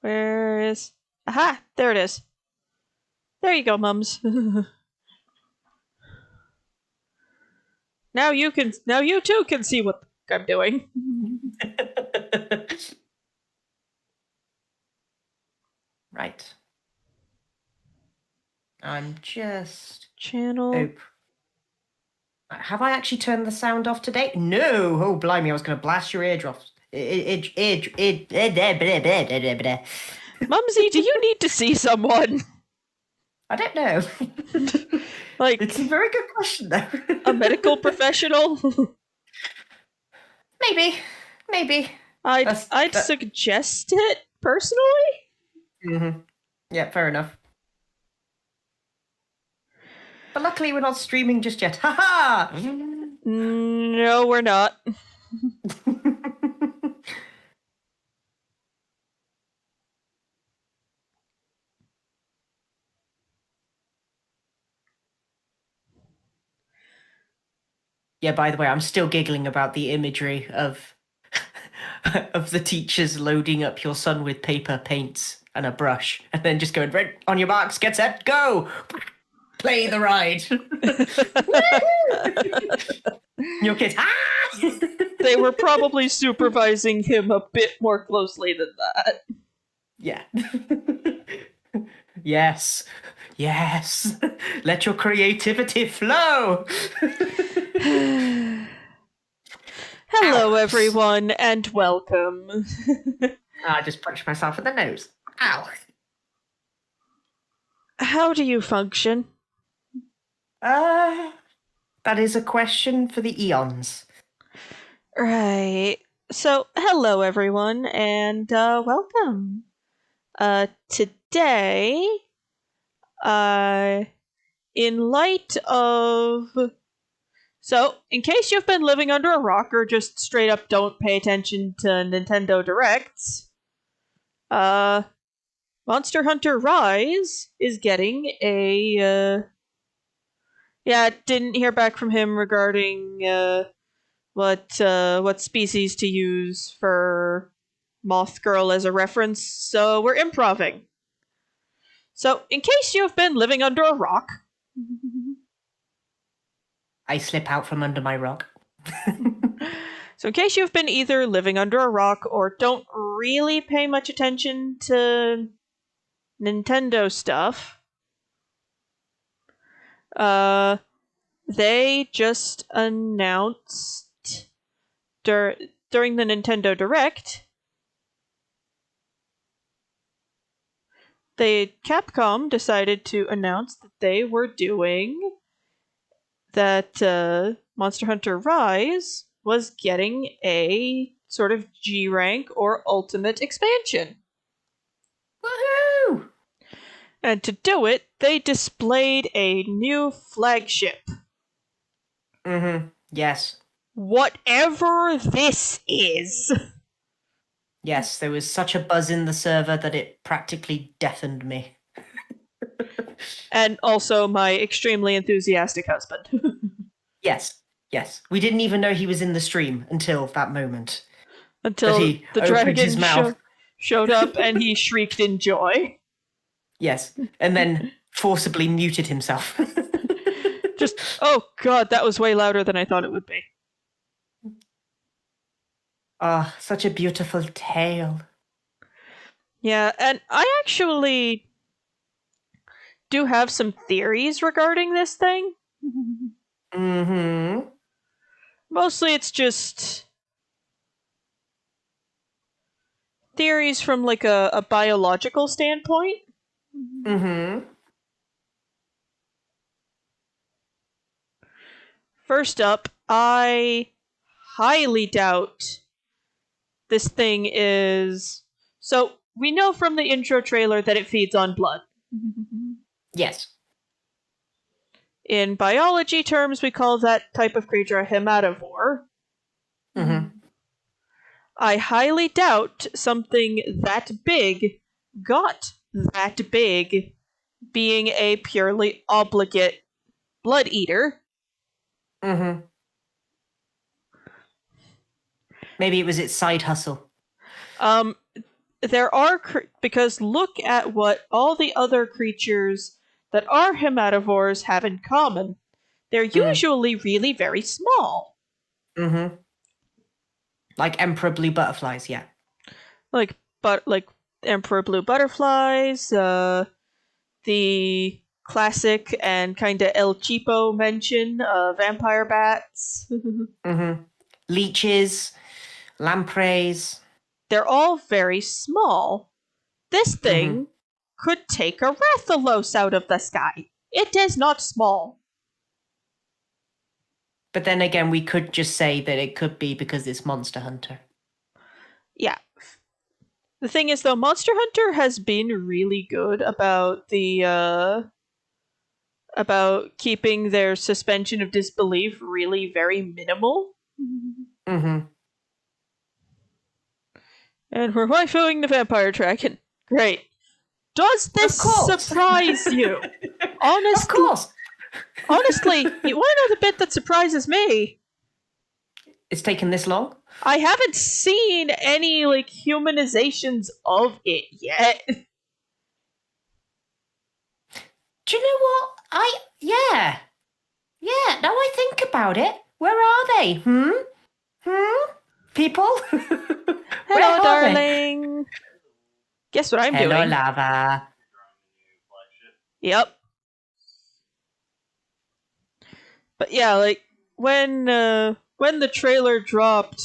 Where is... Aha! There it is. There you go, Mums. Now you too can see what I'm doing. Right. I'm just... Channel. Have I actually turned the sound off today? No! Oh, blimey, I was going to blast your eardrops. Mumsy, do you need to see someone? I don't know. Like, it's a very good question, though. A medical professional? Maybe. I'd suggest it, personally. Mm-hmm. Yeah, fair enough. But luckily we're not streaming just yet. Ha-ha! No, we're not. Yeah, by the way, I'm still giggling about the imagery of of the teachers loading up your son with paper, paints, and a brush, and then just going, right, on your marks, get set, go! Play the ride. Your kids, They were probably supervising him a bit more closely than that. Yeah. Yes. Let your creativity flow. Hello, everyone, and welcome. I just punched myself in the nose. Ow. How do you function? That is a question for the eons. Right. So, hello, everyone, and welcome. Today, in light of... So, in case you've been living under a rock or just straight up don't pay attention to Nintendo Directs, Monster Hunter Rise is getting a... didn't hear back from him regarding what species to use for Moth Girl as a reference, so we're improving. So, in case you've been living under a rock... I slip out from under my rock. So in case you've been either living under a rock or don't really pay much attention to Nintendo stuff, they just announced during the Nintendo Direct, Capcom decided to announce that they were doing that Monster Hunter Rise was getting a sort of G rank or ultimate expansion. Woohoo! And to do it, they displayed a new flagship. Mm-hmm. Yes. Whatever this is. Yes, there was such a buzz in the server that it practically deafened me. And also my extremely enthusiastic husband. Yes. We didn't even know he was in the stream until that moment. Until the dragon showed up and he shrieked in joy. Yes, and then forcibly muted himself. Just, oh god, that was way louder than I thought it would be. Ah, oh, such a beautiful tale. Yeah, and I actually do have some theories regarding this thing. Mm-hmm. Mostly it's just theories from like a biological standpoint. Mm-hmm. First up, I highly doubt this thing is... So, we know from the intro trailer that it feeds on blood. Yes. In biology terms, we call that type of creature a hematovore. Mm-hmm. I highly doubt something that big got that big being a purely obligate blood eater. Mm-hmm. Maybe it was its side hustle. there are because look at what all the other creatures that are hemativores have in common. They're usually really very small. Mm-hmm. Like emperor blue butterflies, yeah. Like emperor blue butterflies, the classic and kind of El Cheapo mention of vampire bats. Mm-hmm. Leeches, lampreys. They're all very small. This Mm-hmm. thing could take a Rathalos out of the sky. It is not small. But then again, we could just say that it could be because it's Monster Hunter. Yeah. The thing is, though, Monster Hunter has been really good about about keeping their suspension of disbelief really very minimal. Mm-hmm. And we're waifuing the vampire dragon. Great. Does this surprise you? Of course. Honestly, you want to know the bit that surprises me? It's taken this long? I haven't seen any humanizations of it yet. Do you know what? Yeah. Now I think about it. Where are they? People? Hello, darling. Guess what I'm doing? Hello, Lava. Yep. But yeah, when the trailer dropped,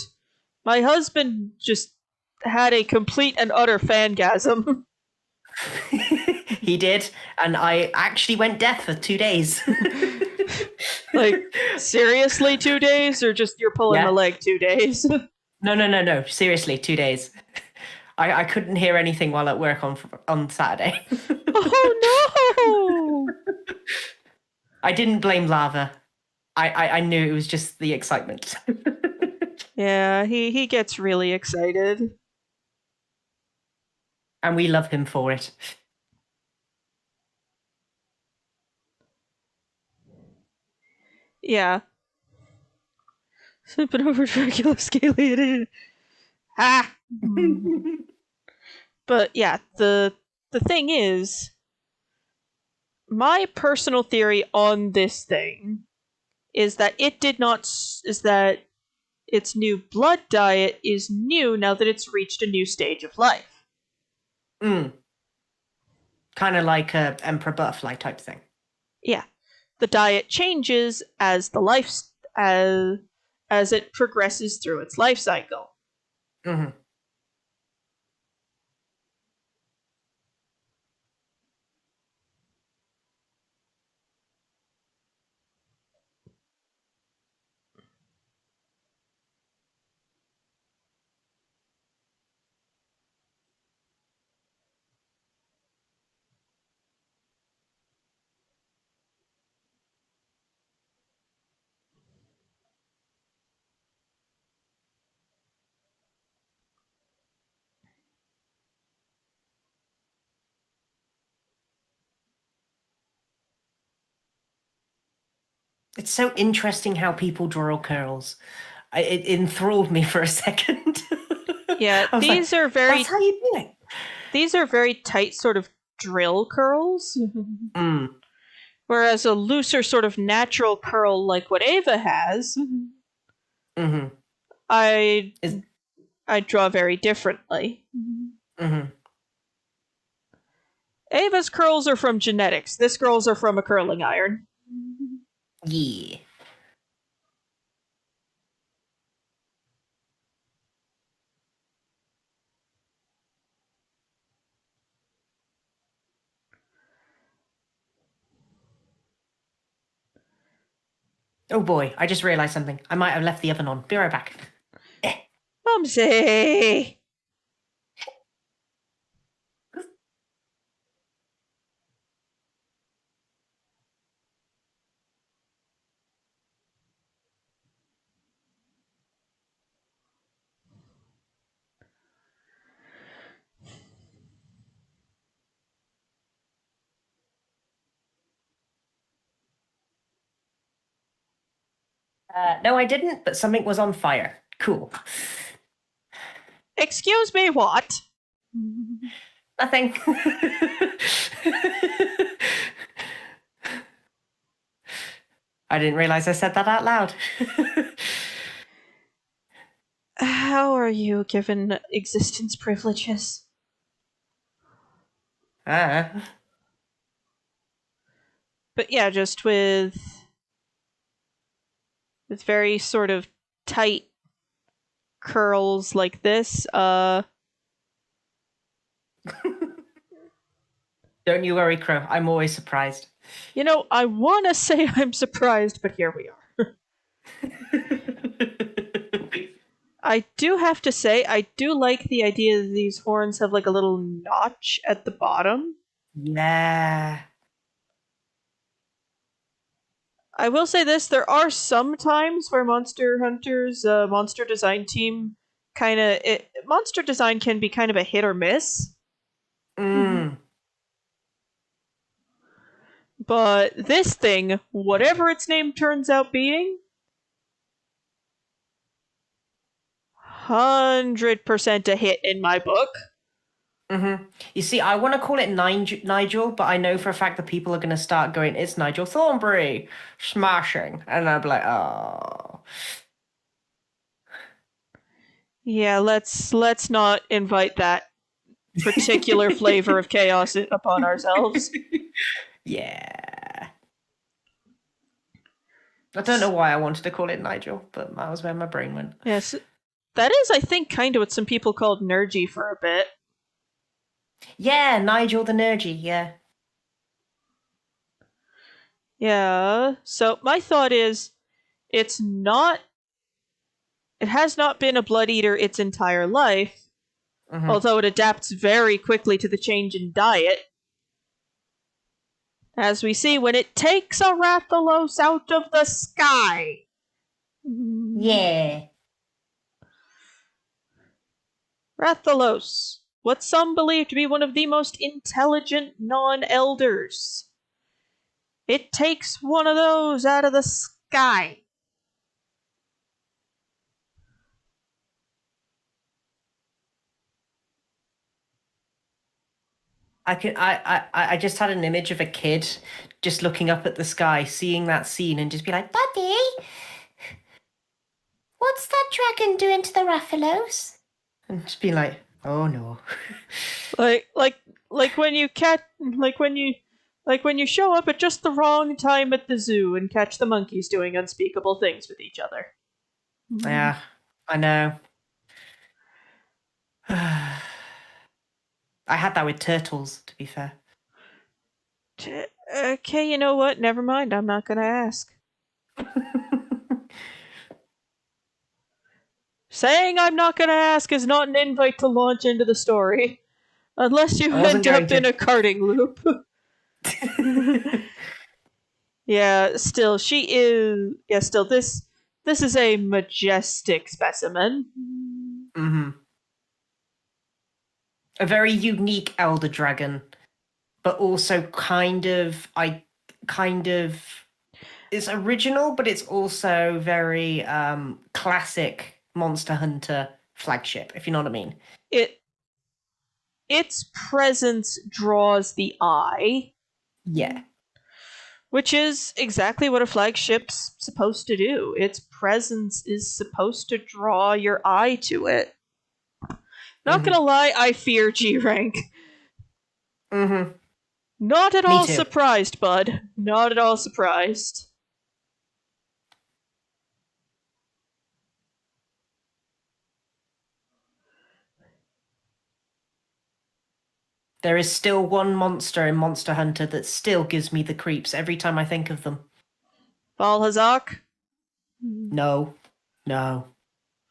my husband just had a complete and utter fangasm. He did, and I actually went deaf for 2 days. Seriously 2 days, or just you're pulling the leg 2 days? No. Seriously, 2 days. I couldn't hear anything while at work on Saturday. Oh no! I didn't blame Lava. I knew it was just the excitement. Yeah, he gets really excited. And we love him for it. Yeah. Slipping over Dracula Scaliated. Ha! But yeah, the thing is, my personal theory on this thing is that its new blood diet is new now that it's reached a new stage of life. Kind of like a Emperor Butterfly type thing. Yeah. The diet changes as as it progresses through its life cycle. Mm-hmm. It's so interesting how people draw curls. It enthralled me for a second. Yeah, these are very. That's how you do it. These are very tight, sort of drill curls. Whereas a looser, sort of natural curl, like what Ava has, I draw very differently. Ava's curls are from genetics. This girl's are from a curling iron. Yeah. Oh boy, I just realized something. I might have left the oven on. Be right back. Mumsy! No, I didn't, but something was on fire. Cool. Excuse me, what? Nothing. I didn't realize I said that out loud. How are you given existence privileges? Ah. But yeah, just with very sort of tight curls like this, Don't you worry, Crow. I'm always surprised. I want to say I'm surprised, but here we are. I do have to say, I do like the idea that these horns have like a little notch at the bottom. Yeah. I will say this, there are some times where Monster Hunter's monster design team monster design can be kind of a hit or miss. But this thing, whatever its name turns out being, 100% a hit in my book. You see, I want to call it Nigel, but I know for a fact that people are going to start going, it's Nigel Thornberry, smashing. And I'll be like, oh. Yeah, let's not invite that particular flavor of chaos upon ourselves. Yeah. I don't know why I wanted to call it Nigel, but that was where my brain went. Yes, that is, I think, kind of what some people called Nergy for a bit. Yeah, Nigel the Nergy, yeah. Yeah, so my thought is, it has not been a blood eater its entire life, although it adapts very quickly to the change in diet. As we see when it takes a Rathalos out of the sky. Yeah. Rathalos, what some believe to be one of the most intelligent non-elders. It takes one of those out of the sky. I just had an image of a kid just looking up at the sky, seeing that scene, and just be like, Daddy, what's that dragon doing to the Rathalos? And just be like, oh no. Like when you show up at just the wrong time at the zoo and catch the monkeys doing unspeakable things with each other. Yeah, I know. I had that with turtles, to be fair. Okay, you know what? Never mind. I'm not gonna ask. Saying I'm not gonna ask is not an invite to launch into the story. Unless you end up in a karting loop. Yeah, still, she is... Yeah, still, this is a majestic specimen. A very unique elder dragon, but also kind of it's original, but it's also very classic Monster Hunter flagship, if you know what I mean. Its presence draws the eye. Yeah. Which is exactly what a flagship's supposed to do. Its presence is supposed to draw your eye to it. Not gonna lie, I fear G rank. Not at all surprised, bud. Not at all surprised. There is still one monster in Monster Hunter that still gives me the creeps every time I think of them. Valhazak? No.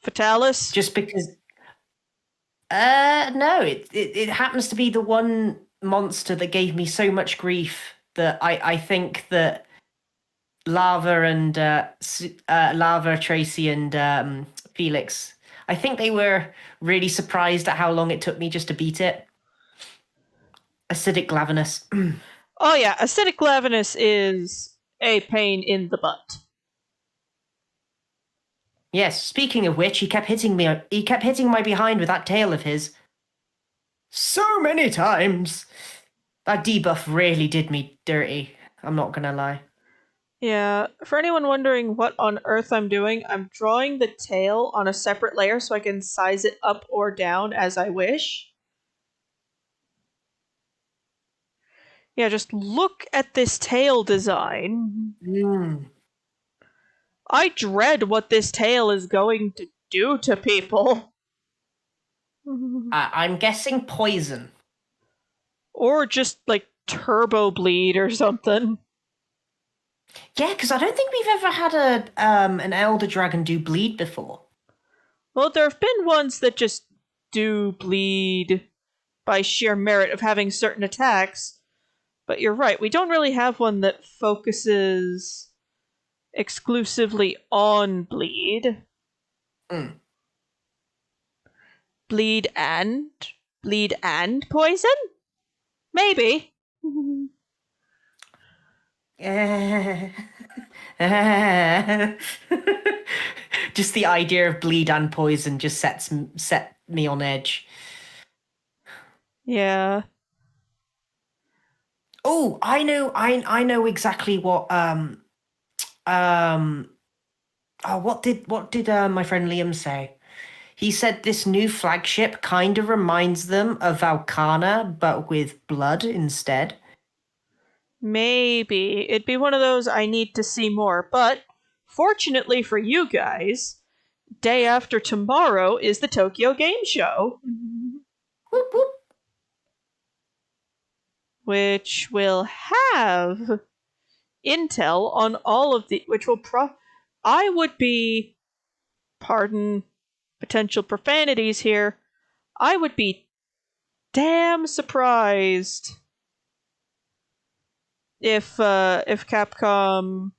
Fatalis? Just because... no, it happens to be the one monster that gave me so much grief that I think that Lava and Lava, Tracy, and Felix, I think they were really surprised at how long it took me just to beat it. Acidic Glavenus. Oh yeah, Acidic Glavenus is a pain in the butt. Yes, speaking of which, he kept hitting my behind with that tail of his. so many times. That debuff really did me dirty. I'm not gonna lie. Yeah, for anyone wondering what on earth I'm doing, I'm drawing the tail on a separate layer so I can size it up or down as I wish. Yeah, just look at this tail design. I dread what this tail is going to do to people. I'm guessing poison. Or just, like, turbo bleed or something. Yeah, because I don't think we've ever had an elder dragon do bleed before. Well, there have been ones that just do bleed by sheer merit of having certain attacks, but you're right, we don't really have one that focuses exclusively on bleed. Mm. Bleed and poison? Maybe. Just the idea of bleed and poison just set me on edge. Yeah. Oh, I know exactly what what did my friend Liam say? He said this new flagship kind of reminds them of Valkana, but with blood instead. Maybe. It'd be one of those I need to see more, but fortunately for you guys, day after tomorrow is the Tokyo Game Show. Whoop, whoop. Which will have intel on all of the, which will I would be, pardon potential profanities here, I would be damn surprised if Capcom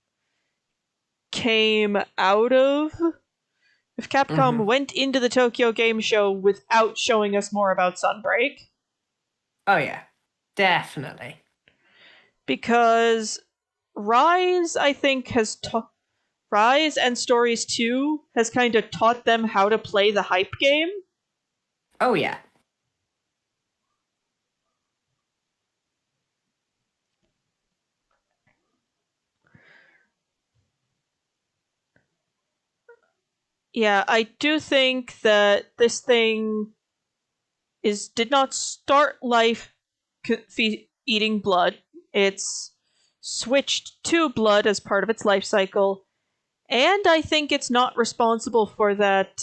came out of if Capcom went into the Tokyo Game Show without showing us more about Sunbreak. Oh yeah, definitely. Because Rise, I think, has Rise and Stories 2 has kind of taught them how to play the hype game. Oh yeah. Yeah, I do think that this thing did not start life eating blood. It's switched to blood as part of its life cycle, and I think it's not responsible for that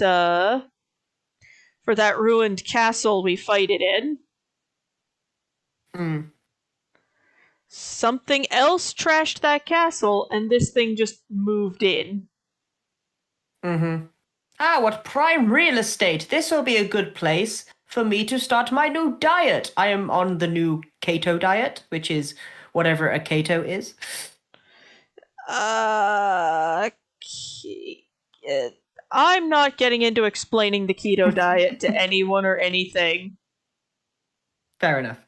ruined castle we fight it in. Something else trashed that castle, and this thing just moved in. Ah, what prime real estate. This will be a good place for me to start my new diet. I am on the new keto diet, which is whatever a keto is. I'm not getting into explaining the keto diet to anyone or anything. Fair enough.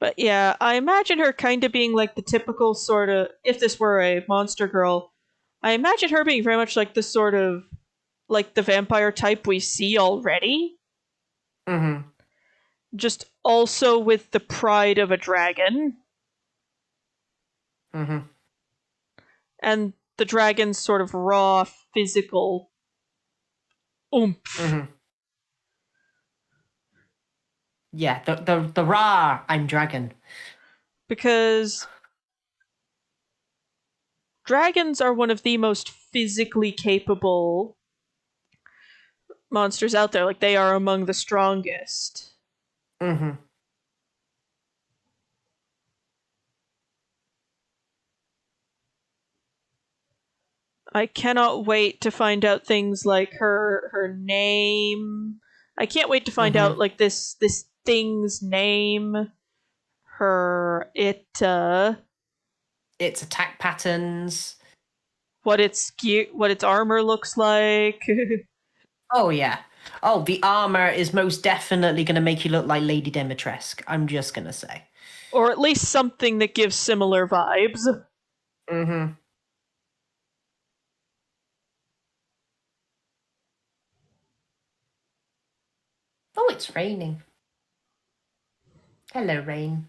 But yeah, I imagine her kind of being like the typical sort of, if this were a monster girl, I imagine her being very much like the sort of, like the vampire type we see already. Just also with the pride of a dragon. And the dragon's sort of raw, physical oomph. Yeah, the raw I'm dragon. Because dragons are one of the most physically capable monsters out there. Like, they are among the strongest. I cannot wait to find out things like her name. I can't wait to find out like this thing's name. Its attack patterns. What its armor looks like. Oh yeah. Oh, the armor is most definitely going to make you look like Lady Dimitrescu. I'm just going to say. Or at least something that gives similar vibes. Oh, it's raining. Hello, rain.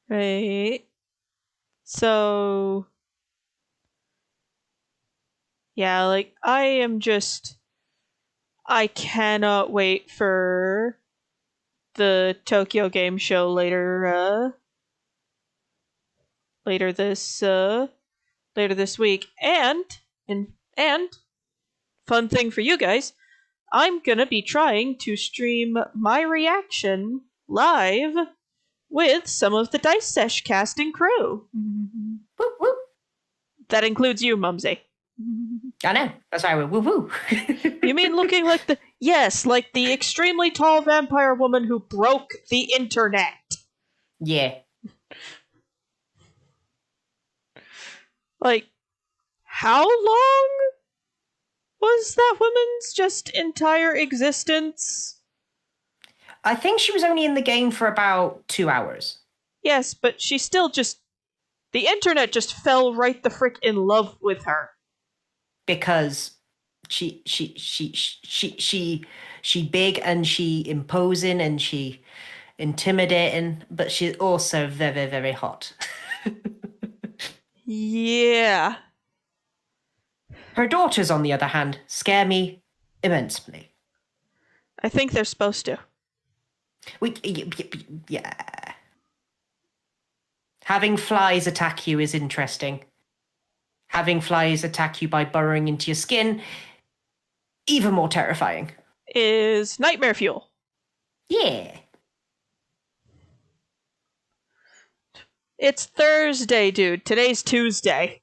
Right. So, yeah, like, I cannot wait for the Tokyo Game Show later this week. And fun thing for you guys, I'm gonna be trying to stream my reaction live with some of the Dice Sesh casting crew. Woo woo. That includes you, Mumsy. I know. That's why I went woo woo. You mean looking like like the extremely tall vampire woman who broke the internet? Yeah. Like, how long was that woman's just entire existence? I think she was only in the game for about 2 hours. Yes, but she still just... The internet just fell right the frick in love with her. Because she big and she imposing and she intimidating, but she's also very, very hot. Yeah. Her daughters, on the other hand, scare me immensely. I think they're supposed to. Yeah. Having flies attack you is interesting. Having flies attack you by burrowing into your skin, even more terrifying. Is nightmare fuel. Yeah. It's Thursday, dude. Today's Tuesday.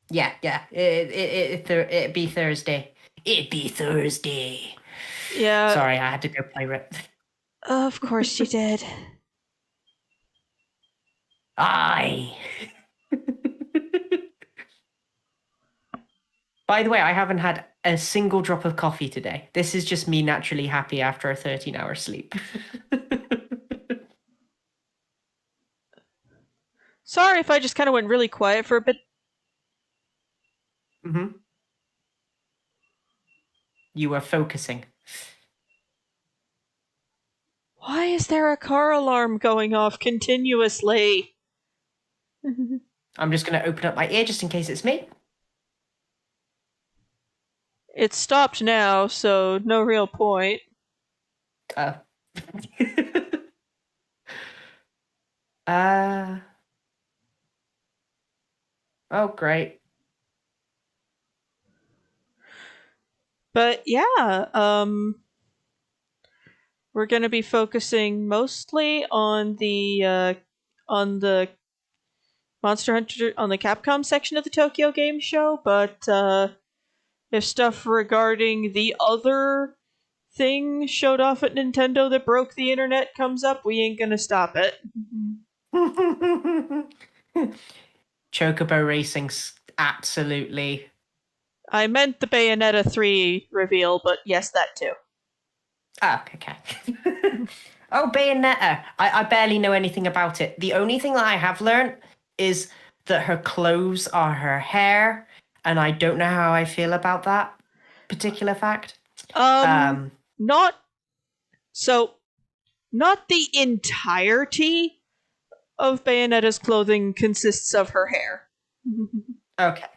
Yeah. It'd be Thursday. It'd be Thursday. Yeah. Sorry, I had to go play it. Of course you did. Aye. By the way, I haven't had a single drop of coffee today. This is just me naturally happy after a 13-hour sleep. Sorry if I just kind of went really quiet for a bit. Mm-hmm. You were focusing. Why is there a car alarm going off continuously? I'm just going to open up my ear just in case it's me. It's stopped now, so no real point. Oh, great. But yeah, we're going to be focusing mostly on the Monster Hunter, on the Capcom section of the Tokyo Game Show, but if stuff regarding the other thing showed off at Nintendo that broke the internet comes up, we ain't gonna stop it. Chocobo Racing, absolutely. I meant the Bayonetta 3 reveal, but yes, that too. Oh, okay. Oh, Bayonetta. I barely know anything about it. The only thing that I have learned is that her clothes are her hair, and I don't know how I feel about that particular fact. Not the entirety of Bayonetta's clothing consists of her hair. Okay.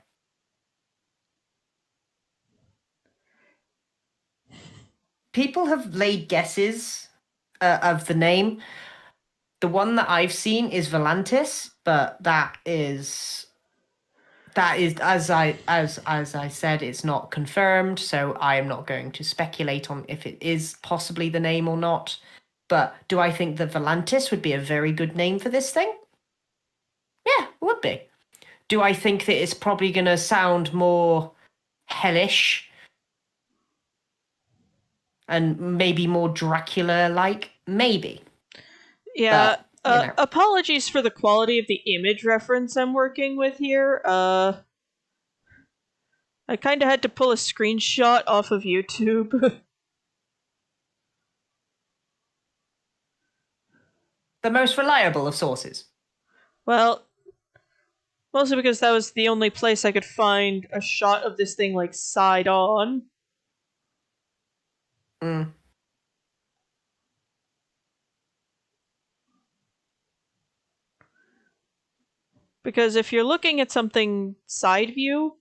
People have laid guesses of the name. The one that I've seen is Volantis, but that is as I said, it's not confirmed, so I am not going to speculate on if it is possibly the name or not. But do I think that Volantis would be a very good name for this thing? Yeah, it would be. Do I think that it's probably going to sound more hellish and maybe more Dracula-like? Maybe. Yeah, But, apologies for the quality of the image reference I'm working with here. I kind of had to pull a screenshot off of YouTube. the most reliable of sources. Well, mostly because that was the only place I could find a shot of this thing, like, side on. Mm. Because if you're looking at something side view,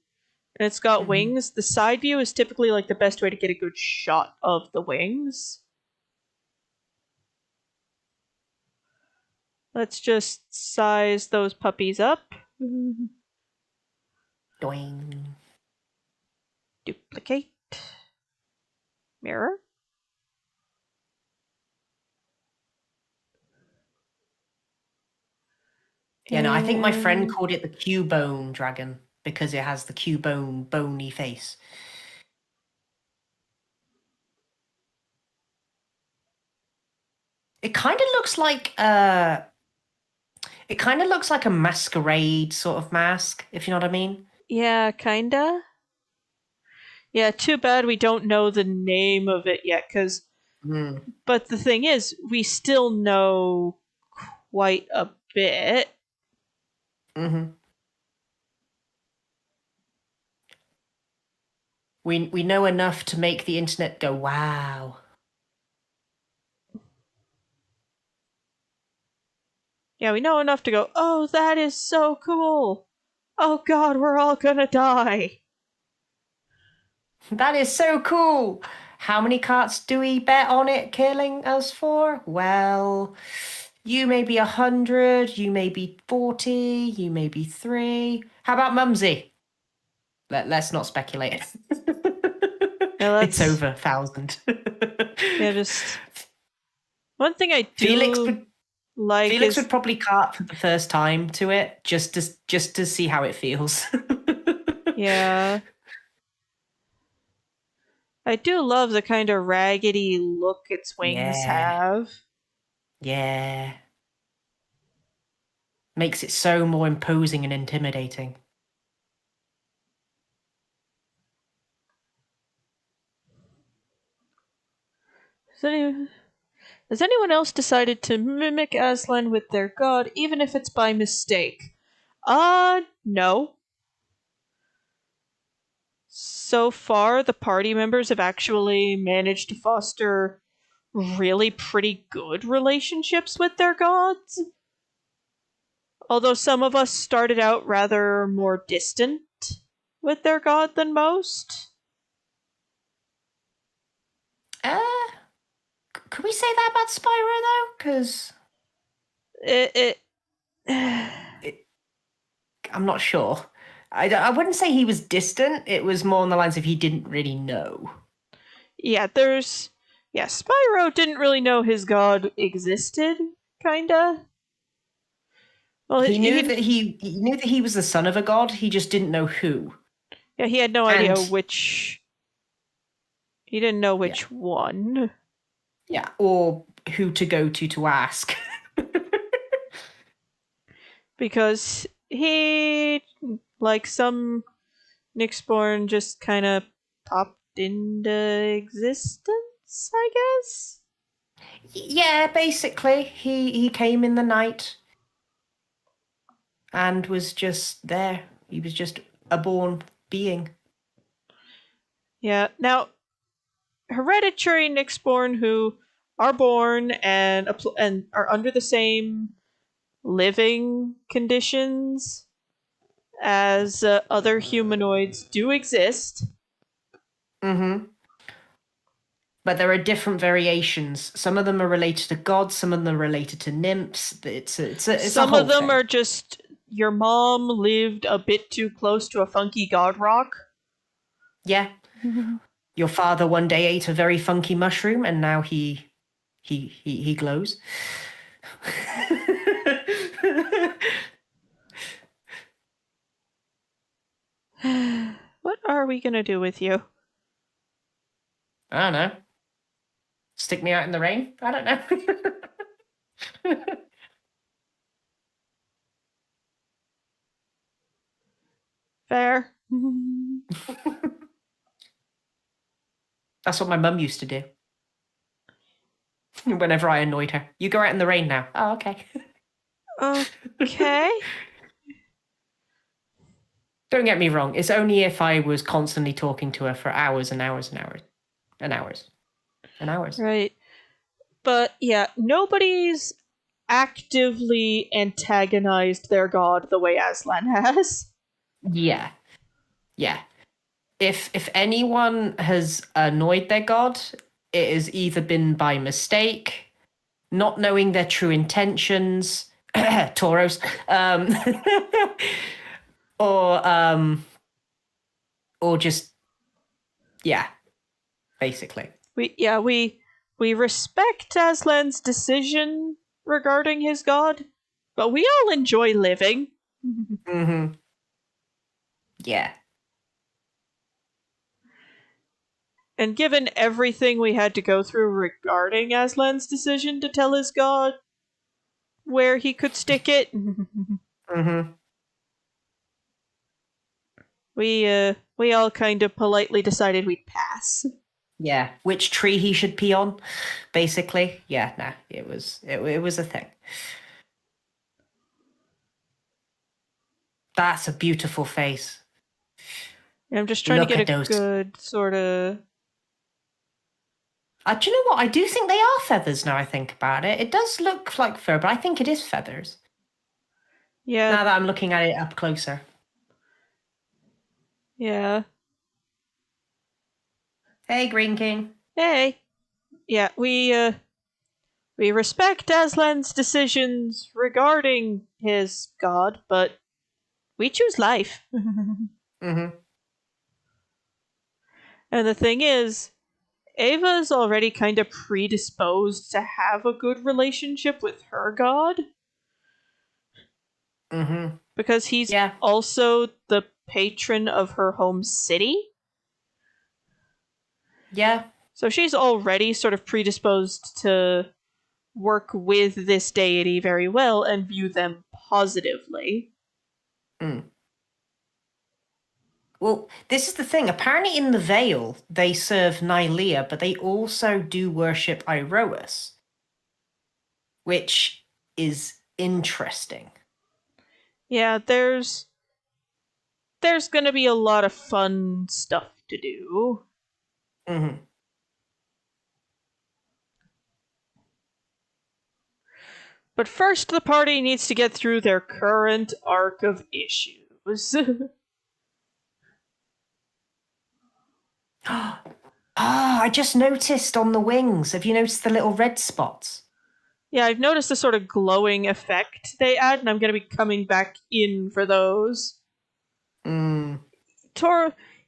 and it's got wings, the side view is typically, like, the best way to get a good shot of the wings. Let's just size those puppies up. Doing. Duplicate. Mirror. Yeah, no, I think my friend called it the Cubone dragon because it has the Cubone bony face. It kind of looks like it kind of looks like a masquerade sort of mask, if you know what I mean. Yeah, kinda. Yeah, too bad we don't know the name of it yet, because... But the thing is, we still know quite a bit. We know enough to make the internet go, wow. Yeah, we know enough to go, oh, that is so cool. Oh god, we're all gonna die. That is so cool. How many carts do we bet on it killing us for? Well, you may be 100, you may be 40, you may be 3. How about Mumsy? Let's not speculate. Yeah, it's over 1,000. Yeah, just... One thing I do Felix would probably cart for the first time to it, just to see how it feels. Yeah. I do love the kind of raggedy look its wings have. Yeah. Makes it so more imposing and intimidating. Has anyone else decided to mimic Aslan with their god, even if it's by mistake? No. So far, the party members have actually managed to foster really pretty good relationships with their gods. Although some of us started out rather more distant with their god than most. Could we say that about Spyro though? Because I'm not sure. I wouldn't say he was distant. It was more on the lines of he didn't really know. Yeah, Spyro didn't really know his god existed, kinda. Well, he knew that he was the son of a god. He just didn't know who. Yeah, he had no idea which. He didn't know which one. Yeah, or who to go to ask. Because he, like some Nyxborn, just kind of popped into existence, I guess? Yeah, basically. He came in the night and was just there. He was just a born being. Yeah, now, hereditary Nyxborn who are born and are under the same living conditions as other humanoids do exist. But there are different variations. Some of them are related to gods. Some of them are related to nymphs. It's some a whole of them thing. are just your mom lived a bit too close to a funky god rock. Yeah. Your father one day ate a very funky mushroom, and now he glows. What are we gonna do with you? I don't know. Stick me out in the rain? I don't know. Fair. That's what my mum used to do. Whenever I annoyed her. You go out in the rain now. Oh, okay. Okay. Don't get me wrong. It's only if I was constantly talking to her for hours and hours and hours and hours and hours. Right. But yeah, nobody's actively antagonized their god the way Aslan has. Yeah. Yeah. If anyone has annoyed their god, it has either been by mistake, not knowing their true intentions, Tauros, or just basically. We respect Aslan's decision regarding his god, but we all enjoy living. Mm-hmm. Yeah. And given everything we had to go through regarding Aslan's decision to tell his god where he could stick it, Mm-hmm. we all kind of politely decided we'd pass. Yeah. Which tree he should pee on, basically. Yeah, nah, it was a thing. That's a beautiful face. I'm just trying Look to at get a those. good sort of. Do you know what? I do think they are feathers now I think about it. It does look like fur, but I think it is feathers. Yeah. Now that I'm looking at it up closer. Yeah. Hey, Green King. Hey. Yeah, we respect Aslan's decisions regarding his god, but we choose life. Mm-hmm. And the thing is, Ava's already kind of predisposed to have a good relationship with her god. Mm-hmm. Because he's also the patron of her home city. Yeah. So she's already sort of predisposed to work with this deity very well and view them positively. Mm. Well, this is the thing. Apparently in the Vale, they serve Nylea, but they also do worship Iroas, which is interesting. Yeah, there's going to be a lot of fun stuff to do. Mm-hmm. But first, the party needs to get through their current arc of issues. I just noticed on the wings. Have you noticed the little red spots? Yeah, I've noticed the sort of glowing effect they add, and I'm going to be coming back in for those.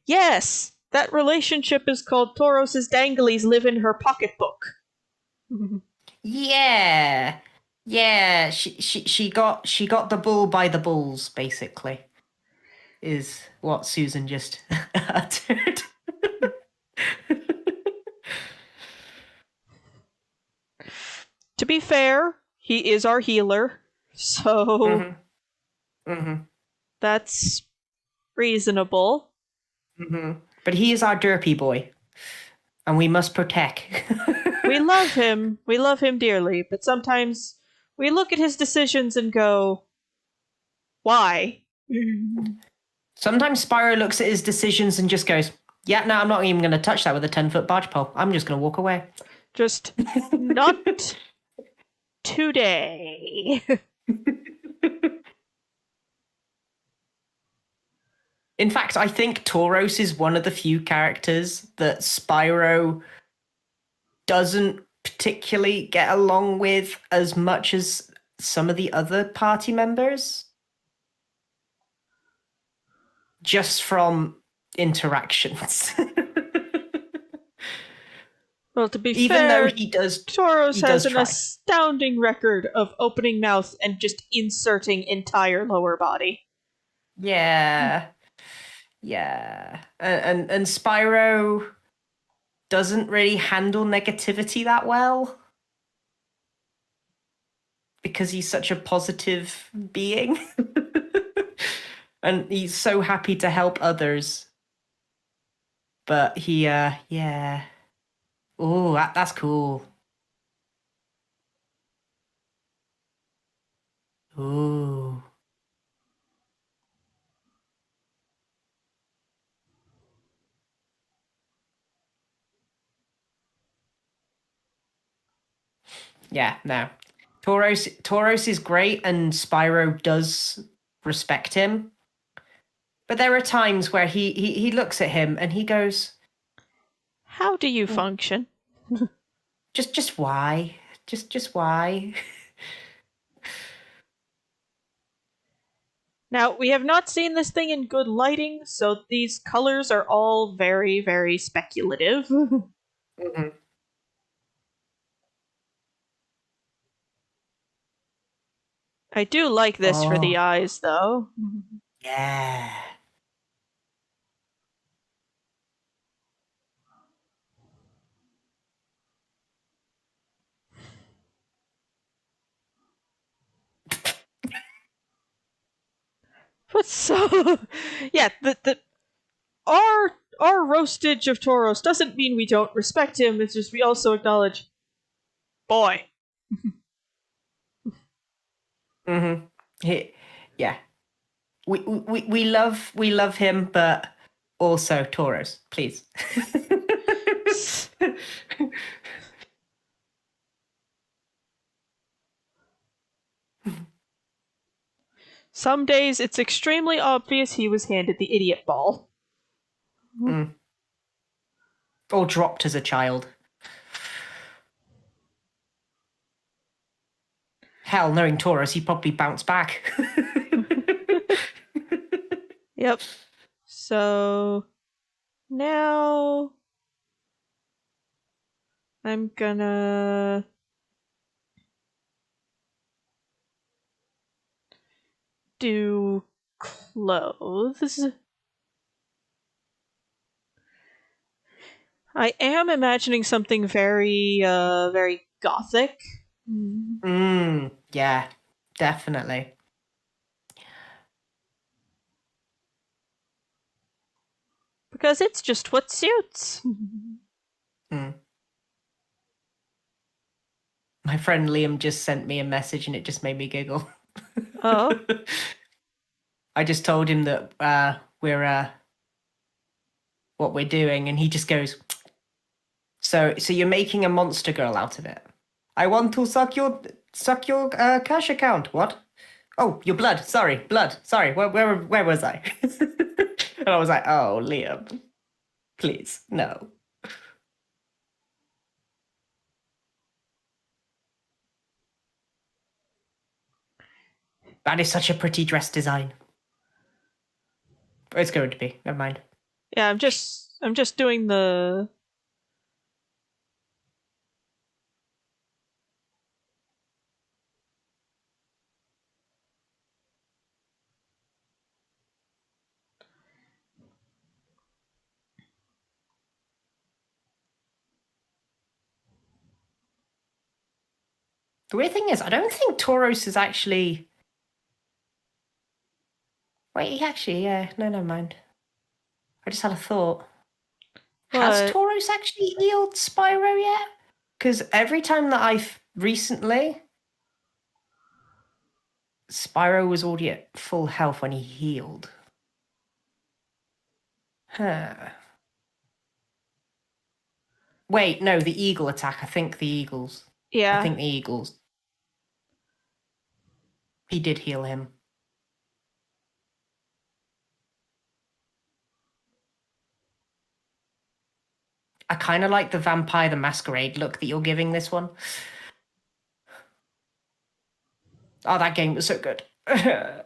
Yes! That relationship is called Tauros' danglies live in her pocketbook. Yeah. Yeah, she got the bull by the balls, basically. Is what Susan just uttered. To be fair, he is our healer, so that's reasonable. But he is our derpy boy, and we must protect. We love him. We love him dearly, but sometimes we look at his decisions and go, why? Sometimes Spyro looks at his decisions and just goes, yeah, no, I'm not even going to touch that with a 10-foot barge pole. I'm just going to walk away. Just not today. In fact, I think Tauros is one of the few characters that Spyro doesn't particularly get along with as much as some of the other party members. Just from interactions. Well, to be Even fair, though he does, Tauros has an try. astounding record of opening mouth and just inserting entire lower body. Yeah. Yeah. And Spyro doesn't really handle negativity that well. Because he's such a positive being. And he's so happy to help others. But he, yeah. Oh, that's cool. Ooh. Yeah, no. Tauros is great and Spyro does respect him. But there are times where he looks at him and he goes, How do you function? just why? Just why? Now, we have not seen this thing in good lighting, so these colors are all very, very speculative. Mhm. I do like this for the Oh, eyes, though. yeah. But so, yeah, our roastage of Tauros doesn't mean we don't respect him. It's just we also acknowledge, boy. Mm-hmm. Yeah. We love him, but also Tauros, please. Some days it's extremely obvious he was handed the idiot ball. Mm. Or dropped as a child. Hell, knowing Tauros, he probably bounced back. Yep. So now I'm gonna do clothes. I am imagining something very, very gothic. Yeah, definitely. Because it's just what suits. Mm. My friend Liam just sent me a message and it just made me giggle. Oh. I just told him that we're what we're doing, and he just goes, So you're making a monster girl out of it? I want to suck your cash account. What? Oh, your blood. Sorry, blood. Sorry. Where was I? And I was like, oh, Liam, please, no. That is such a pretty dress design. It's going to be. Never mind. Yeah, I'm just doing The weird thing is, I don't think Tauros is actually. Wait, actually, yeah. No, never mind. I just had a thought. Has what? Tauros actually healed Spyro yet? Because every time that I've recently, Spyro was already at full health when he healed. Huh. Wait, no, the eagle attack. I think the eagles. I Yeah. think the eagles. He did heal him. I kind of like the Vampire the Masquerade look that you're giving this one. Oh, that game was so good. I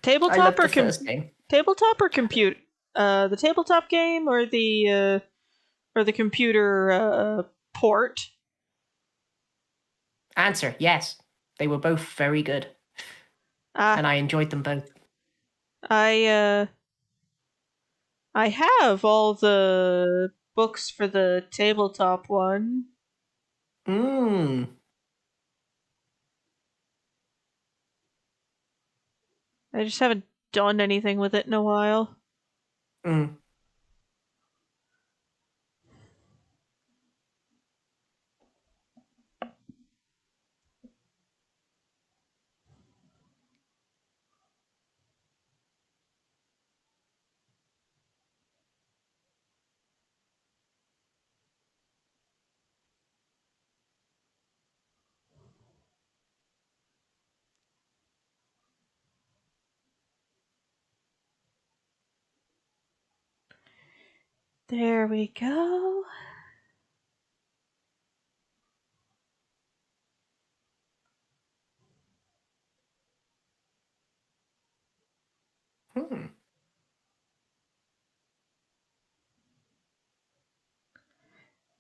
Tabletop loved or the first game. tabletop or compute? The tabletop game or the computer port? Answer, yes. They were both very good. Ah, And I enjoyed them both. I I have all the books for the tabletop one. Mmm. I just haven't done anything with it in a while. Mm. There we go.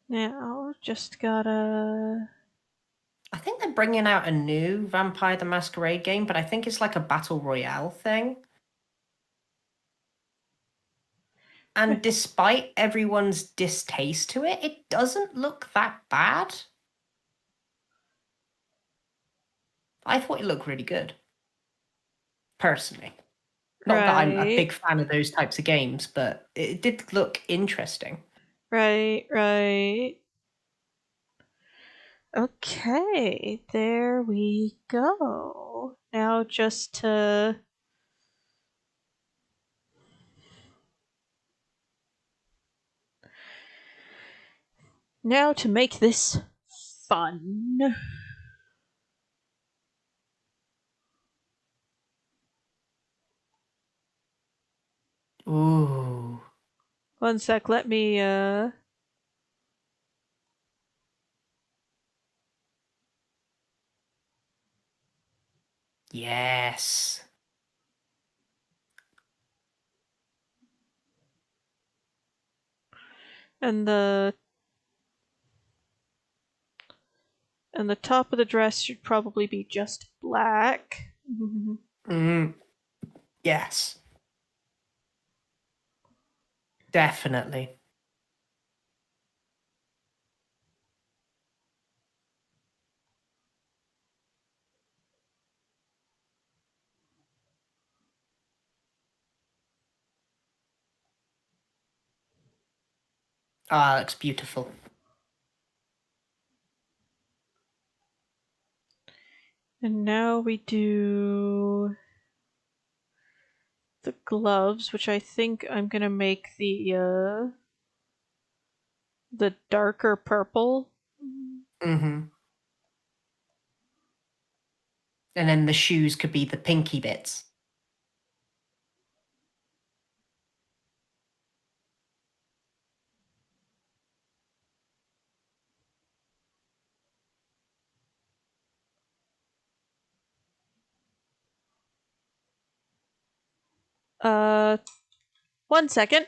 Now, just gotta... I think they're bringing out a new Vampire the Masquerade game, but I think it's like a battle royale thing. And despite everyone's distaste to it, it doesn't look that bad. I thought it looked really good. Personally. Not that I'm a big fan of those types of games, but it did look interesting. Right. Okay, there we go. Now just to... Now to make this fun. Ooh. One sec, let me, Yes. And the top of the dress should probably be just black. Yes. Definitely. Ah, looks beautiful. And now we do the gloves, which I think I'm gonna make the darker purple. Mm-hmm. And then the shoes could be the pinky bits. One second.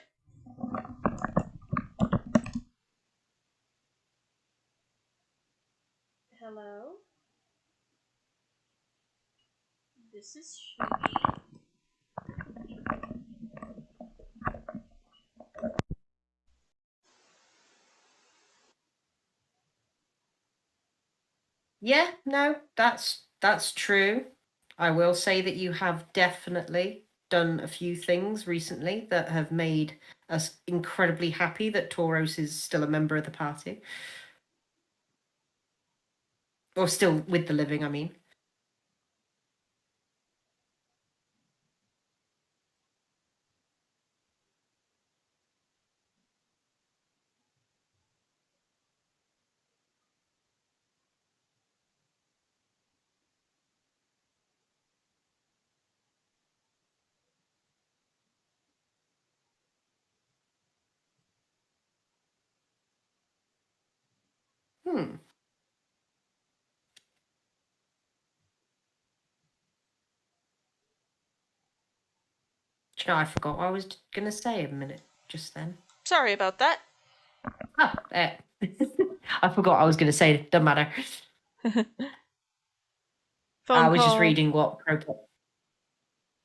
Hello? This is Shaggy. Yeah, no, that's true. I will say that you have definitely done a few things recently that have made us incredibly happy that Tauros is still a member of the party. Or still with the living, I mean. Hmm. Do you know, I forgot what I was gonna say a minute just then. Sorry about that. Oh, there. I forgot what I was gonna say. Doesn't matter. I was just reading what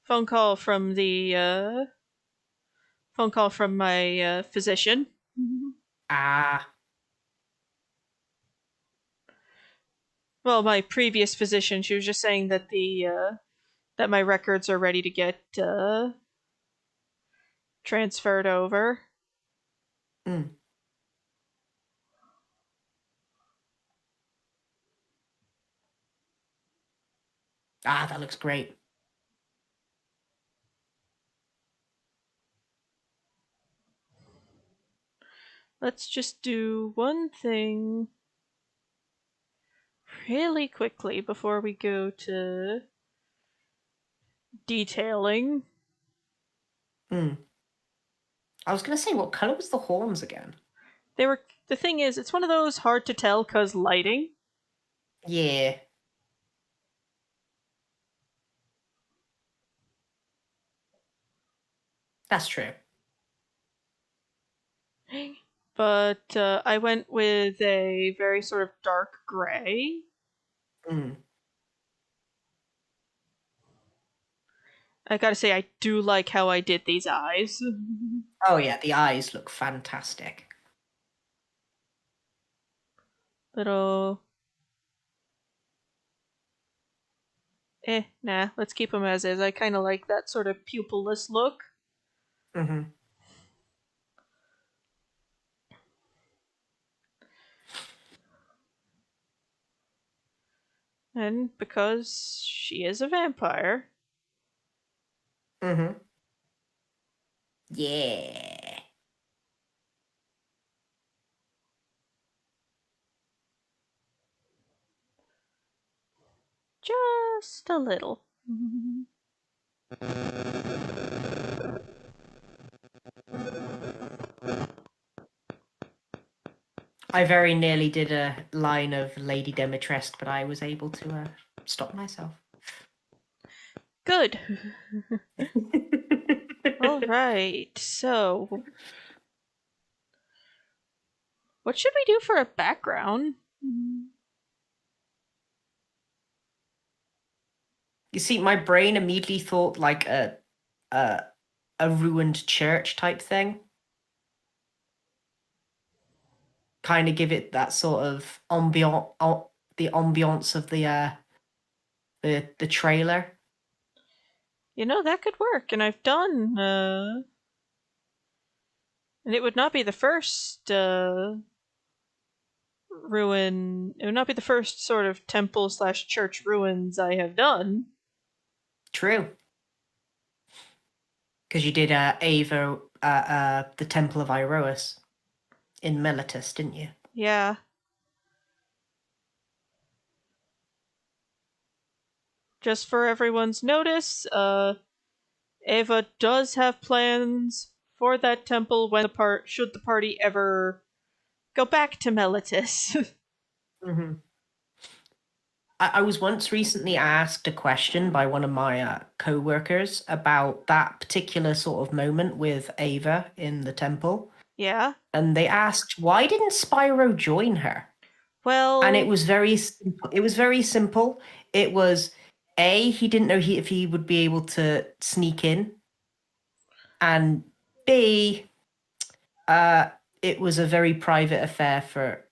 Phone call from the phone call from my physician. Ah. Well, my previous physician. She was just saying that that my records are ready to get transferred over. Mm. Ah, that looks great. Let's just do one thing really quickly before we go to detailing. Mm. I was going to say, what color was the horns again? They were. The thing is, it's one of those hard to tell because lighting. Yeah. That's true. But I went with a very sort of dark gray. Mm. I gotta say, I do like how I did these eyes. Oh, yeah, the eyes look fantastic. Little. Nah, let's keep them as is. I kind of like that sort of pupilless look. Mm-hmm. And because she is a vampire. Mm-hmm. Yeah. Just a little. I very nearly did a line of Lady Dimitrescu, but I was able to stop myself. Good. All right. So, what should we do for a background? You see, my brain immediately thought like a ruined church type thing. Kind of give it that sort of the ambiance of the trailer. You know, that could work, and I've done, and it would not be the first, ruin. It would not be the first sort of temple slash church ruins I have done. True. Because you did Ava, the Temple of Iroas in Melitus, didn't you? Yeah. Just for everyone's notice, Ava does have plans for that temple when should the party ever go back to Melitus. Mm-hmm. I was once recently asked a question by one of my co-workers about that particular sort of moment with Ava in the temple. Yeah. And they asked, why didn't Spyro join her? Well, And it was very simple. It was he didn't know if he would be able to sneak in, and B, it was a very private affair for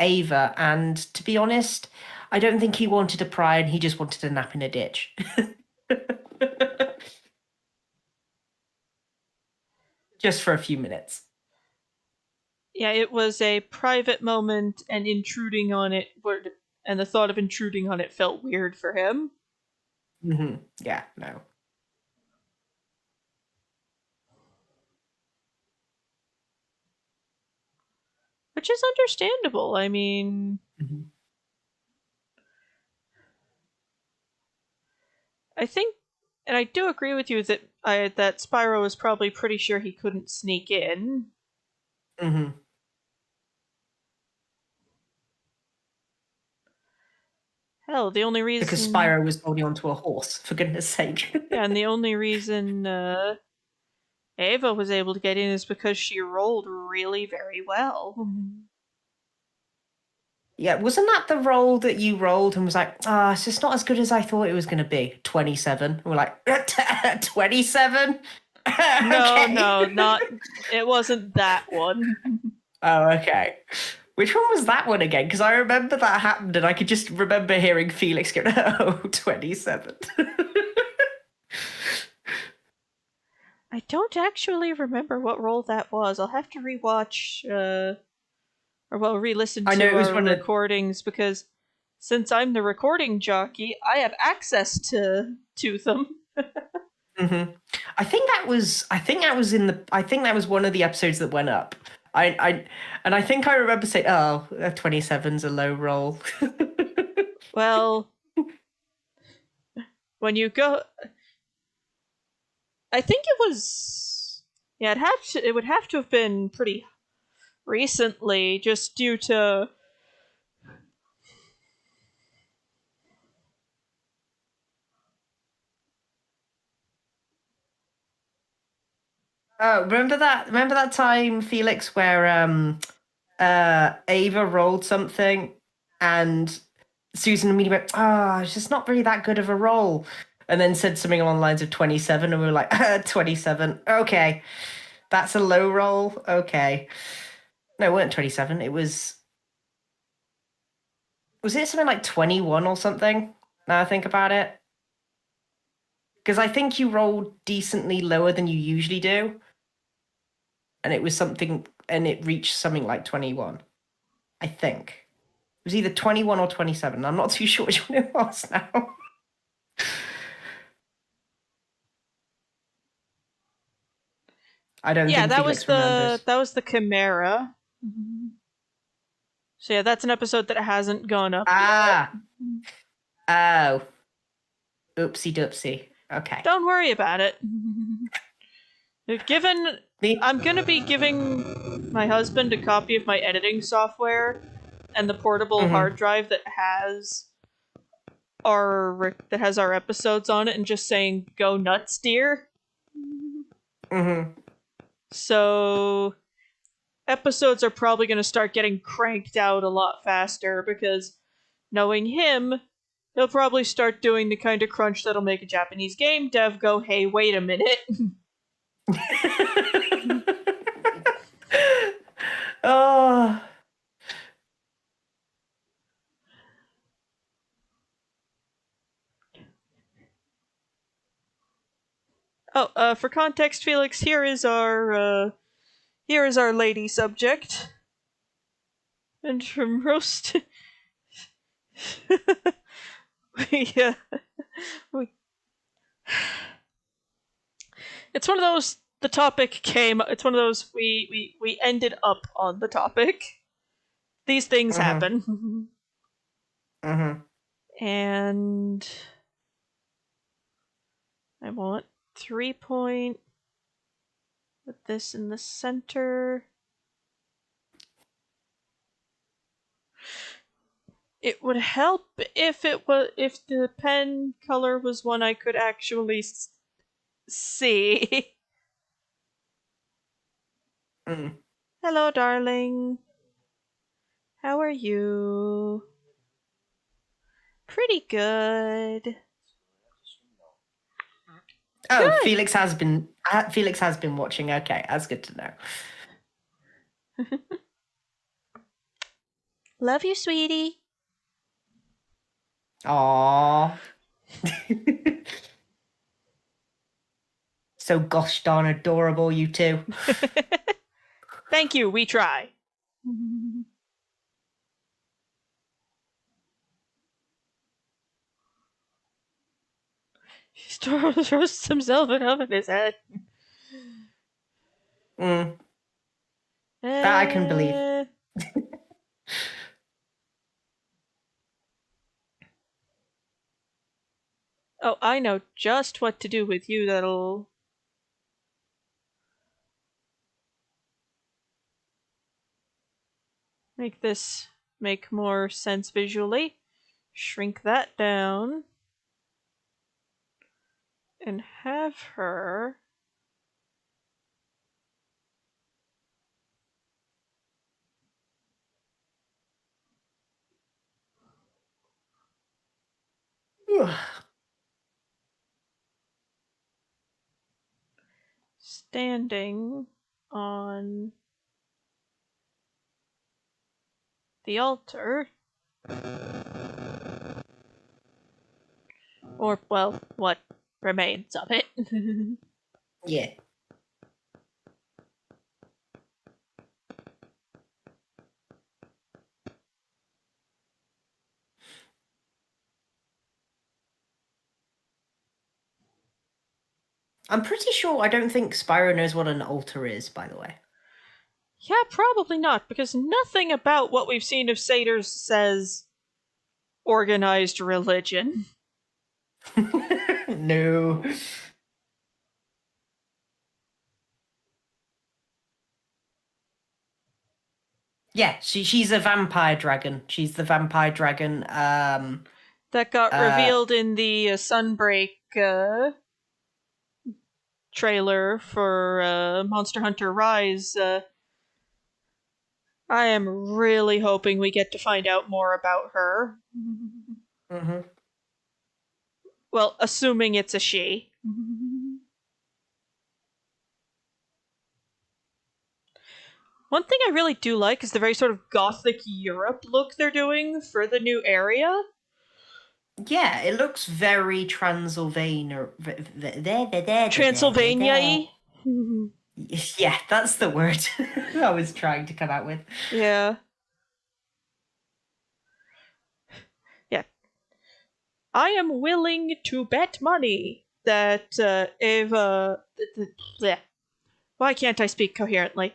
Ava. And to be honest, I don't think he wanted to pry, and he just wanted to nap in a ditch. Just for a few minutes. yeah, it was a private moment, and intruding on it and the thought of intruding on it felt weird for him. Mm-hmm. Yeah, no. Which is understandable. I mean, Mm-hmm. I think, and I do agree with you that that Spyro was probably pretty sure he couldn't sneak in. Mm-hmm. Hell, the only Because reason, Spyro was holding onto a horse, for goodness sake. yeah, and the only reason Ava was able to get in is because she rolled really very well. Yeah, wasn't that the roll that you rolled and was like, it's just not as good as I thought it was going to be? 27. We're like, 27? No, Okay. no, not. It wasn't that one. Oh, okay. Which one was that one again? Because I remember that happened and I could just remember hearing Felix go, oh, 27. I don't actually remember what role that was. I'll have to rewatch, re-listen I know to it was our one of. recordings because since I'm the recording jockey, I have access to them. Mm-hmm. I think that was one of the episodes that went up. And I think I remember saying, "Oh, 27's a low roll." Well, when you go, I think it was Yeah, it would have to have been pretty recently, just due to. Oh, remember that? Remember that time, Felix, where Ava rolled something, and Susan immediately went, "Ah, it's just not really that good of a roll," and then said something along the lines of 27, and we were like, 27. Okay, that's a low roll. Okay, no, it weren't 27. It was it something like 21 or something? Now I think about it, because I think you rolled decently lower than you usually do, and it was something, and it reached something like 21. I think it was either 21 or 27. I'm not too sure which one it was now. I don't Yeah, think Felix remembers. that was the Chimera. So yeah, that's an episode that hasn't gone up yet. Ah, oh, oopsie doopsie. Okay. Don't worry about it. Given The I'm gonna be giving my husband a copy of my editing software and the portable hard drive that has our episodes on it, and just saying "Go nuts, dear." So episodes are probably going to start getting cranked out a lot faster because, knowing him, he'll probably start doing the kind of crunch that'll make a Japanese game dev go, "Hey, wait a minute." Oh. Oh, for context, Felix, here is our lady subject. And from roast, we, we, it's one of those. The topic came. It's one of those. We ended up on the topic. These things happen. And I want 3 point. Put this in the center. It would help if the pen color was one I could actually see. Hello, darling. How are you? Pretty good. Oh, Good. Felix has been watching. Okay, that's good to know. Love you, sweetie. Aww. So gosh darn adorable, you two. Thank you. We try. He throws himself up in his head. That I can believe. Oh, I know just what to do with you that'll make this make more sense visually. Shrink that down. And have her. Standing on the altar. Or, well, what remains of it. Yeah. I'm pretty sure I don't think Spyro knows what an altar is, by the way. Yeah, probably not, because nothing about what we've seen of satyrs says organized religion. No. Yeah, she's a vampire dragon. She's the vampire dragon. That got revealed in the Sunbreak trailer for Monster Hunter Rise. I am really hoping we get to find out more about her. Mm-hmm. Well, assuming it's a she. One thing I really do like is the very sort of gothic Europe look they're doing for the new area. Yeah, it looks very Transylvania. Transylvania-y. Yeah, that's the word I was trying to come out with. Yeah. Yeah. I am willing to bet money that Ava... Why can't I speak coherently?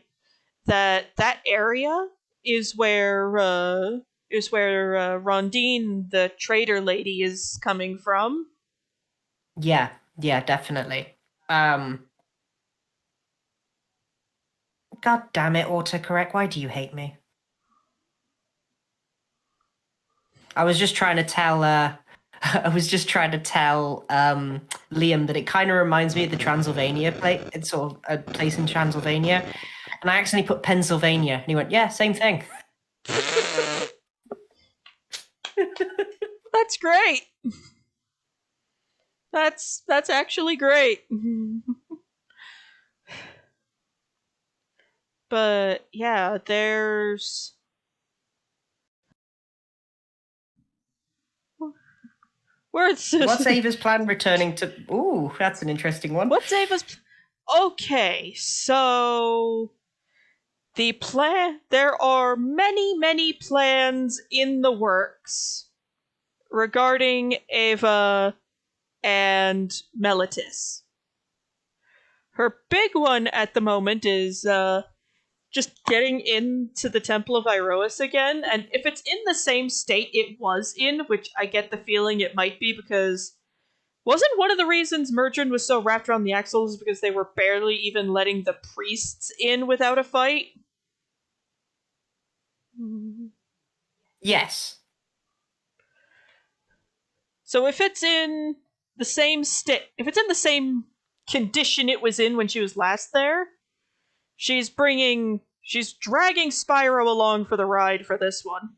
That area is where Rondine, the trader lady, is coming from. Yeah, definitely. God damn it, autocorrect, why do you hate me? I was just trying to tell Liam that it kind of reminds me of the Transylvania place. It's sort of a place in Transylvania. And I accidentally put Pennsylvania, and he went, yeah, same thing. That's great. That's actually great. But yeah, there's... What's Ava's plan returning to... Ooh, that's an interesting one. What's Ava's... Okay, so... The plan... There are many plans in the works regarding Ava and Meletis. Her big one at the moment is just getting into the Temple of Iroas again, and if it's in the same state it was in, which I get the feeling it might be, because wasn't one of the reasons Murdrin was so wrapped around the axles because they were barely even letting the priests in without a fight? Yes. So if it's in the same if it's in the same condition it was in when she was last there, she's dragging Spyro along for the ride for this one.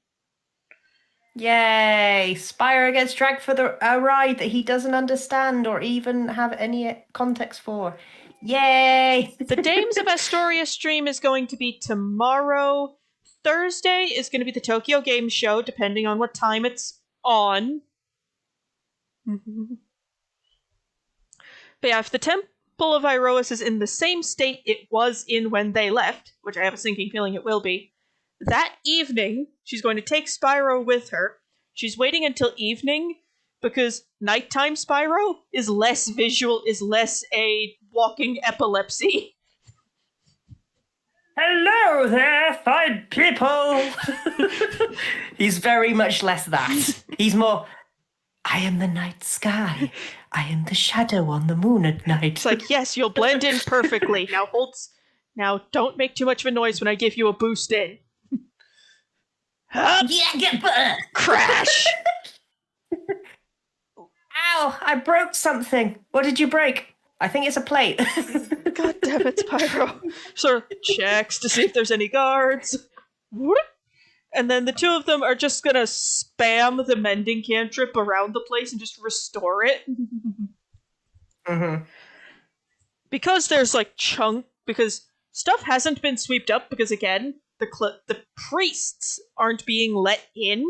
Yay! Spyro gets dragged for a ride that he doesn't understand or even have any context for. Yay! The Dames of Astoria stream is going to be tomorrow. Thursday is going to be the Tokyo Game Show, depending on what time it's on. But yeah, if the Temple of Iroas is in the same state it was in when they left, which I have a sinking feeling it will be, that evening, she's going to take Spyro with her. She's waiting until evening, because nighttime Spyro is less visual, is less a walking epilepsy. Hello there, fine people! He's very much less that. He's more, I am the night sky. I am the shadow on the moon at night. It's like, yes, you'll blend in perfectly. Now don't make too much of a noise when I give you a boost in. Crash! Ow, I broke something. What did you break? I think it's a plate. God damn it, Spyro. Sort of checks to see if there's any guards. And then the two of them are just gonna spam the mending cantrip around the place and just restore it. Mm-hmm. Because there's because stuff hasn't been swept up, because again, the priests aren't being let in.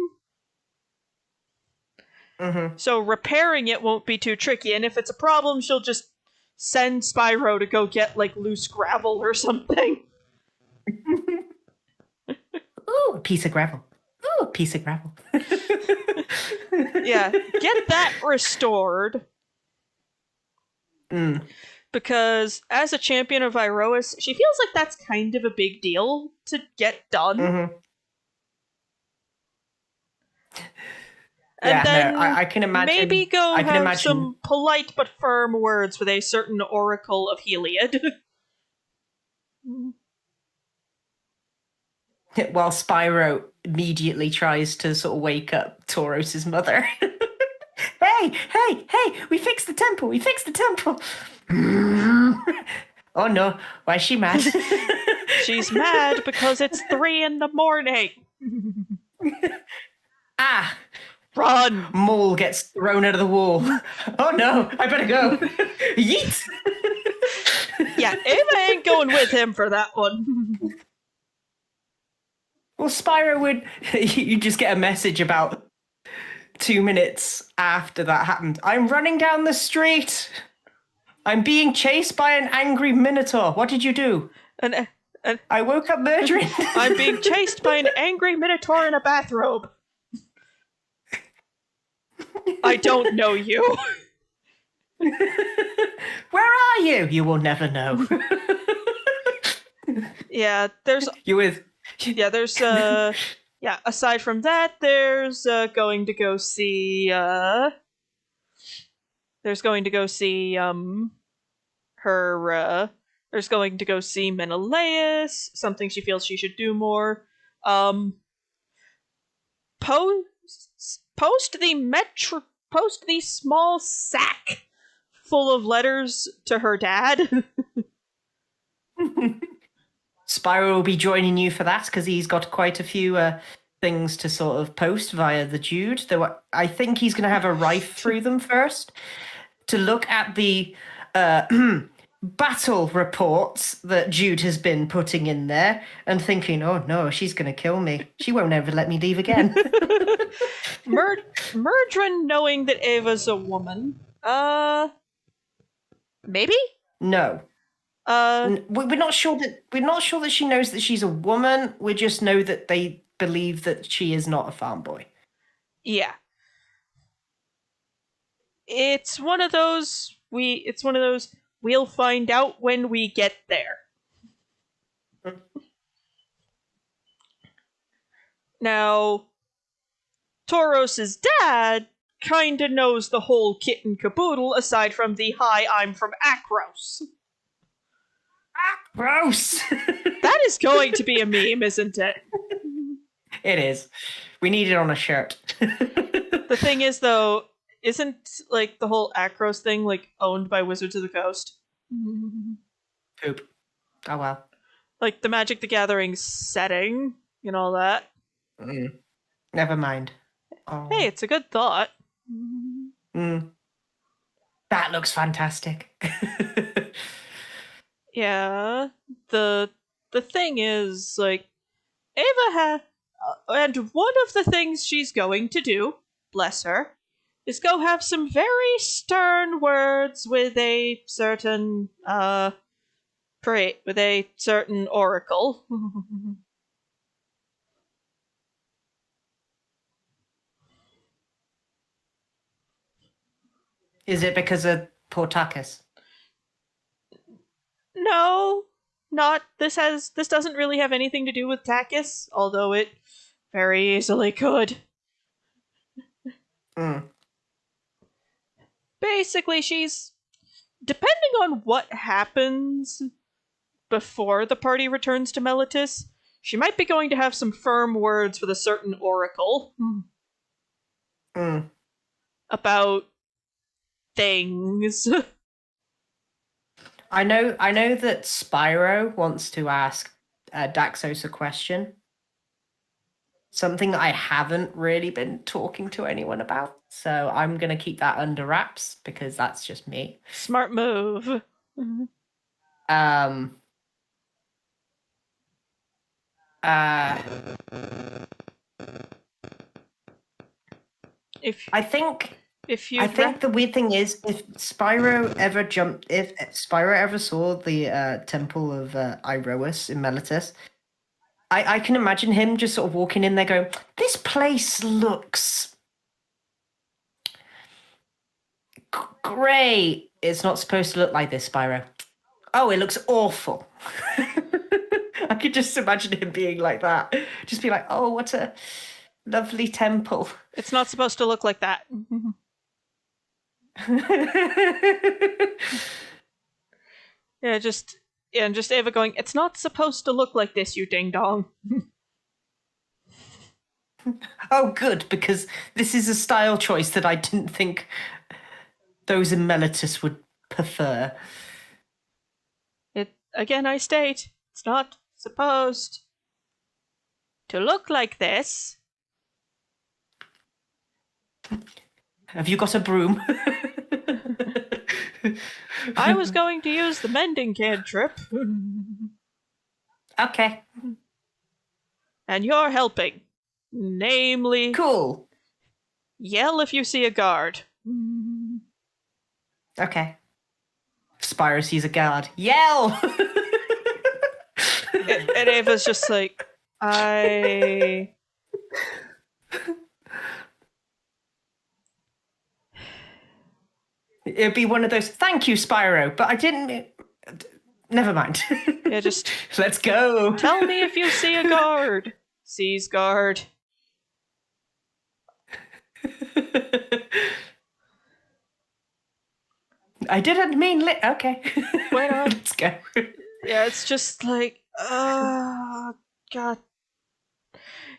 Mm-hmm. So repairing it won't be too tricky, and if it's a problem, she'll just send Spyro to go get, loose gravel or something. Ooh, a piece of gravel. Ooh, a piece of gravel. Yeah, get that restored. Because as a champion of Iroas, she feels like that's kind of a big deal to get done. Mm-hmm. And then I can imagine. Maybe go have some polite but firm words with a certain Oracle of Heliod. While Spyro immediately tries to sort of wake up Tauros's mother. Hey, we fixed the temple, Oh no, why is she mad? She's mad because it's 3 in the morning. Ah, Run! Mole gets thrown out of the wall. Oh no, I better go. Yeet! Yeah, Ava ain't going with him for that one. Well, Spyro would. You just get a message about 2 minutes after that happened. I'm running down the street. I'm being chased by an angry minotaur. What did you do? I woke up murdering. I'm being chased by an angry minotaur in a bathrobe. I don't know you. Where are you? You will never know. Yeah, there's. You with? Yeah, there's. Yeah. Aside from that, there's going to go see. There's going to go see her. There's going to go see Menelaus. Something she feels she should do more. Post the small sack full of letters to her dad. Spyro will be joining you for that because he's got quite a few things to sort of post via the Jude. Though I think he's going to have a rife through them first to look at the battle reports that Jude has been putting in there and thinking, oh no, she's going to kill me. She won't ever let me leave again. Murdrin knowing that Ava's a woman. Maybe? No. We're not sure that she knows that she's a woman. We just know that they believe that she is not a farm boy. Yeah. It's one of those we'll find out when we get there. Now, Tauros's dad kinda knows the whole kit and caboodle aside from the hi, I'm from Akros. Gross. That is going to be a meme, isn't it? It is. We need it on a shirt. The thing is, though, isn't like the whole Akros thing like owned by Wizards of the Coast? Poop. Oh well. Like the Magic the Gathering setting and all that. Never mind. Oh. Hey, it's a good thought. That looks fantastic. Yeah. The thing is, like, Ava and one of the things she's going to do, bless her, is go have some very stern words with a certain oracle. Is it because of Portakis? No, not this doesn't really have anything to do with Takis, although it very easily could. Basically, she's depending on what happens before the party returns to Meletis, she might be going to have some firm words with a certain oracle about things. I know that Spyro wants to ask Daxos a question. Something that I haven't really been talking to anyone about. So I'm going to keep that under wraps because that's just me. Smart move. I think the weird thing is if Spyro ever saw the Temple of Iroas in Meletis, I can imagine him just sort of walking in there going, this place looks great. It's not supposed to look like this, Spyro. Oh, it looks awful. I could just imagine him being like that. Just be like, oh, what a lovely temple. It's not supposed to look like that. And just Ava going, it's not supposed to look like this, you ding dong. Oh, good, because this is a style choice that I didn't think those emeritus would prefer. Again, I state, it's not supposed to look like this. Have you got a broom? I was going to use the mending cantrip. Okay. And you're helping. Namely, Cool. yell if you see a guard. Okay. Spyro sees a guard. Yell! And Ava's just like, It'd be one of those, thank you, Spyro, but I didn't... Never mind. Yeah, just... Let's go. Tell me if you see a guard. Sees guard. I didn't mean okay. Why not? Let's go. Yeah, it's just like, God.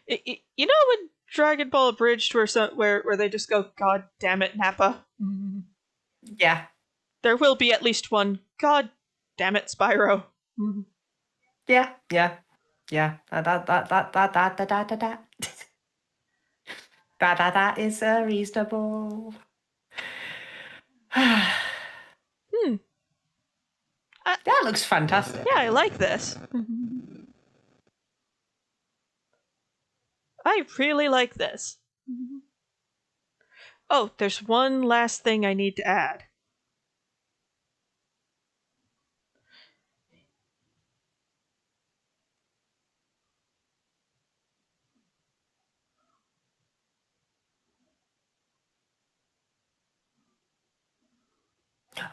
You know when Dragon Ball Abridged where they just go, God damn it, Nappa? Yeah. There will be at least one, God damn it, Spyro. Yeah. That is reasonable. That looks fantastic. Yeah, I like this. I really like this. Oh, there's one last thing I need to add.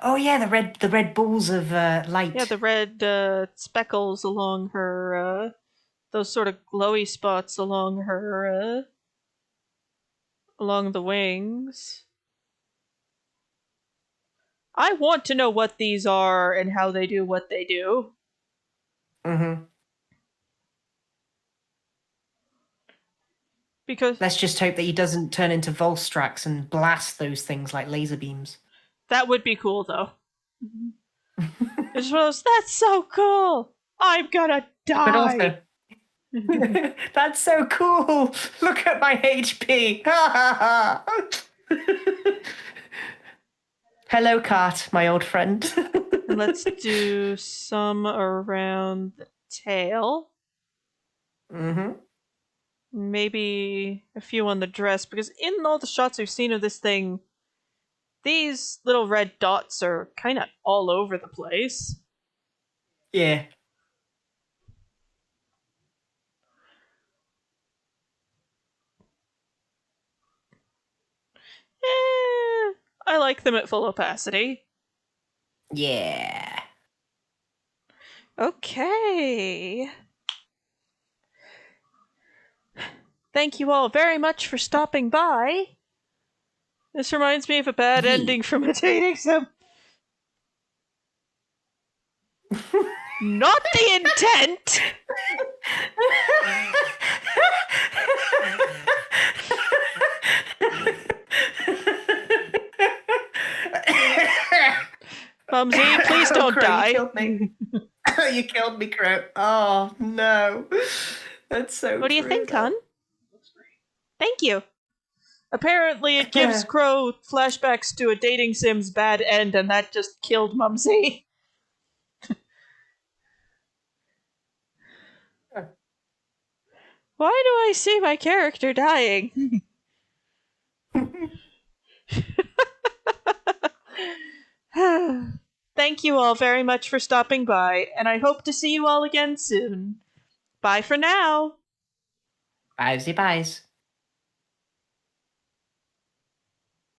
Oh yeah, the red balls of light. Yeah, the red speckles along her, those sort of glowy spots along her, along the wings. I want to know what these are and how they do what they do. Mm-hmm. Because let's just hope that he doesn't turn into Volstrax and blast those things like laser beams. That would be cool, though. That's so cool! I'm gonna die! But also, that's so cool! Look at my HP! Hello, Cart, my old friend. Let's do some around the tail. Mm-hmm. Maybe a few on the dress, because in all the shots we've seen of this thing, these little red dots are kind of all over the place. Yeah. I like them at full opacity. Yeah. Okay. Thank you all very much for stopping by. This reminds me of a bad ending from a dating sim. Not the intent! Mumsy, please don't die. You killed me. You killed me, Crow. Oh, no. That's so What do you think, hon? Thank you. Apparently it gives Crow flashbacks to a dating sim's bad end, and that just killed Mumsy. Why do I see my character dying? Thank you all very much for stopping by, and I hope to see you all again soon. Bye for now. Bye,